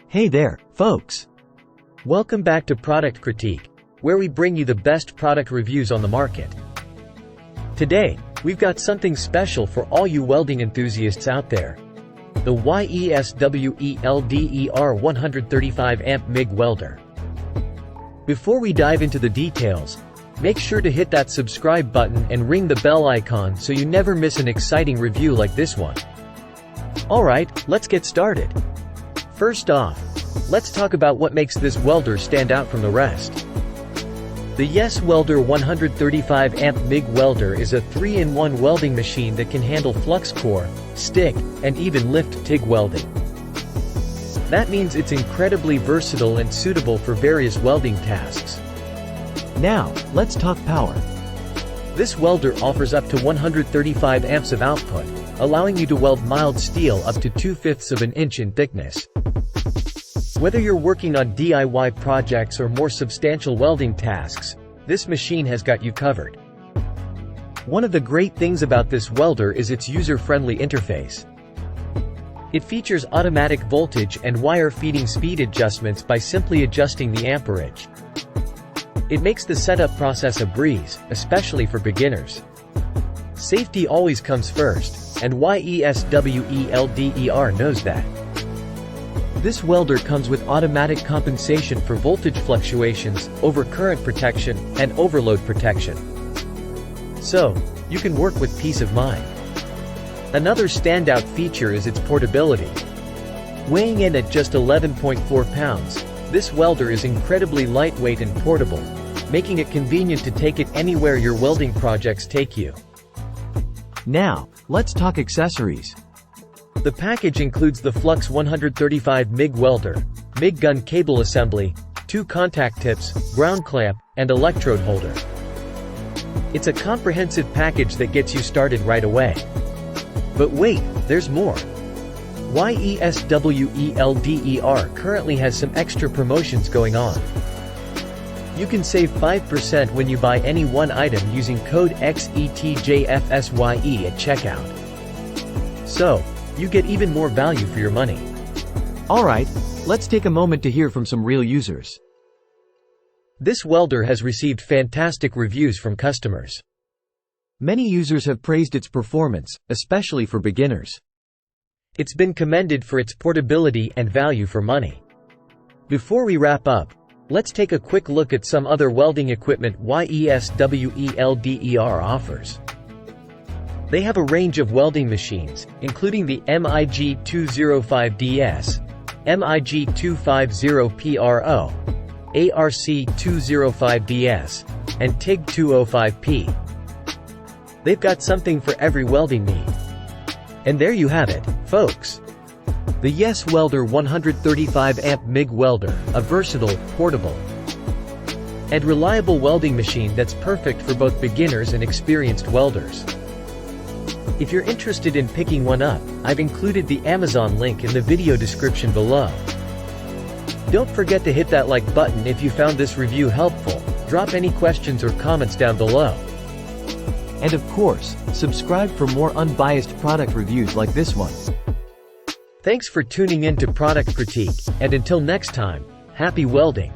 Hey there, folks! Welcome back to Product Critique, where we bring you the best product reviews on the market. Today, we've got something special for all you welding enthusiasts out there. The YESWELDER 135 amp Mig Welder. Before we dive into the details, make sure to hit that subscribe button and ring the bell icon so you never miss an exciting review like this one. Alright, let's get started. First off, let's talk about what makes this welder stand out from the rest. The YESWELDER 135 amp Mig Welder is a 3-in-1 welding machine that can handle flux core, stick, and even lift TIG welding. That means it's incredibly versatile and suitable for various welding tasks. Now, let's talk power. This welder offers up to 135 amps of output, allowing you to weld mild steel up to 2/5 of an inch in thickness. Whether you're working on DIY projects or more substantial welding tasks, this machine has got you covered. One of the great things about this welder is its user-friendly interface. It features automatic voltage and wire feeding speed adjustments by simply adjusting the amperage. It makes the setup process a breeze, especially for beginners. Safety always comes first, and YESWELDER knows that. This welder comes with automatic compensation for voltage fluctuations, overcurrent protection, and overload protection. So, you can work with peace of mind. Another standout feature is its portability. Weighing in at just 11.4 pounds, this welder is incredibly lightweight and portable, making it convenient to take it anywhere your welding projects take you. Now, let's talk accessories. The package includes the Flux 135 Mig Welder, Mig gun cable assembly, 2 contact tips, ground clamp, and electrode holder. It's a comprehensive package that gets you started right away. But wait, there's more. YESWELDER currently has some extra promotions going on. You can save 5% when you buy any one item using code XETJFSYE at checkout. So, you get even more value for your money. Alright, let's take a moment to hear from some real users. This welder has received fantastic reviews from customers. Many users have praised its performance, especially for beginners. It's been commended for its portability and value for money. Before we wrap up, let's take a quick look at some other welding equipment YESWELDER offers. They have a range of welding machines, including the MIG205DS, MIG250PRO, ARC205DS, and TIG205P. They've got something for every welding need. And there you have it, folks. The YESWELDER 135 amp Mig Welder, a versatile, portable, and reliable welding machine that's perfect for both beginners and experienced welders. If you're interested in picking one up, I've included the Amazon link in the video description below. Don't forget to hit that like button if you found this review helpful, drop any questions or comments down below. And of course, subscribe for more unbiased product reviews like this one. Thanks for tuning in to Product Critique, and until next time, happy welding!